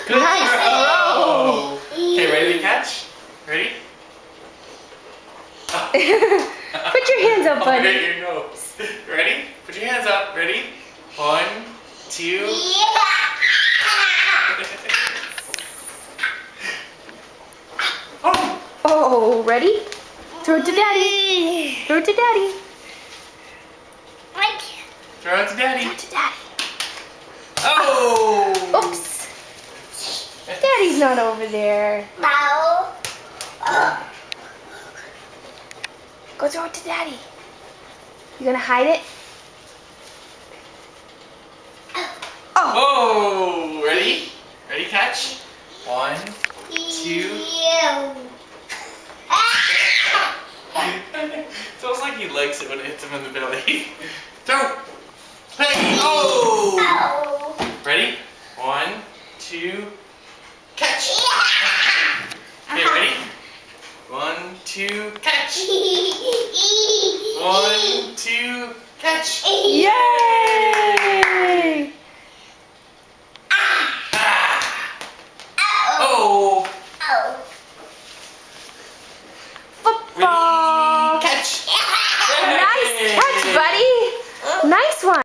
Good Nice throw. Okay, ready to catch? Ready? Put your hands up, buddy. Hit your nose. Ready? Put your hands up. Ready? 1, 2. Oh! Oh, ready? Throw it to daddy. Throw it to daddy. Throw it to daddy. Throw it to daddy. Oh! Oops. Daddy's not over there. Go throw it to daddy. You gonna hide it? Oh! Ready? Ready, catch? 1, 2. Feels like he likes it when it hits him in the belly. Throw! Hey! Oh! Ready? 1, 2, catch! Okay, ready? 1, 2, catch! 1, 2, catch! Yay! Ah! Oh! Football. Catch! Nice catch, buddy. Nice one.